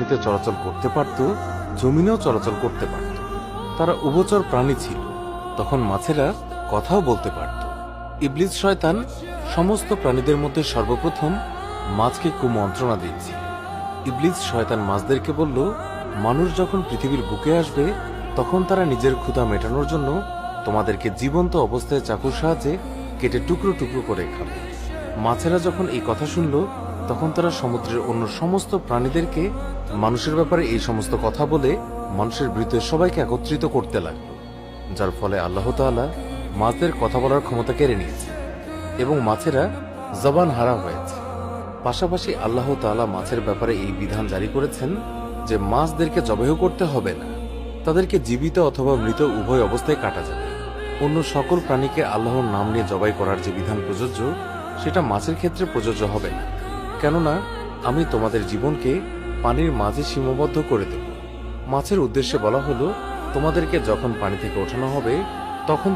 পানিতে চলাচল করতে পারত, জমিনেও চলাচল করতে পারত। তারা উভচর প্রাণী ছিল। তখন মাছেরা কথাও বলতে পারত। ইবলিস শয়তান সমস্ত প্রাণীদের মধ্যে সর্বপ্রথম মাছকে কুমন্ত্রণা দিয়েছিল। ইবলিস শয়তান মাছদেরকে বলল, মানুষ যখন পৃথিবীর বুকে আসবে তখন তারা নিজের ক্ষুধা মেটানোর জন্য তোমাদেরকে জীবন্ত অবস্থায় চাকুর সাহায্যে কেটে টুকরো টুকরো করে খাবে। মাছেরা যখন এই কথা শুনল তখন তারা সমুদ্রের অন্য সমস্ত প্রাণীদেরকে মানুষের ব্যাপারে এই সমস্ত কথা বলে মানুষের বিরুদ্ধে সবাইকে একত্রিত করতে লাগল, যার ফলে আল্লাহ তাআলা মাছদের কথা বলার ক্ষমতা কেড়ে নিয়েছে এবং মাছেরা জবান হারা হয়েছে। পাশাপাশি আল্লাহ তাআলা মাছের ব্যাপারে এই বিধান জারি করেছেন যে মাছদেরকে জবাই করতে হবে না, তাদেরকে জীবিত অথবা মৃত উভয় অবস্থায় কাটা যাবে। অন্য সকল প্রাণীকে আল্লাহর নাম নিয়ে জবাই করার যে বিধান প্রযোজ্য সেটা মাছের ক্ষেত্রে প্রযোজ্য হবে না, কেননা আমি তোমাদের জীবনকে পানির মাঝে সীমাবদ্ধ করে দেব। মাছের উদ্দেশ্যে বলা হলো, তোমাদেরকে যখন পানি থেকে ওঠানো হবে তখন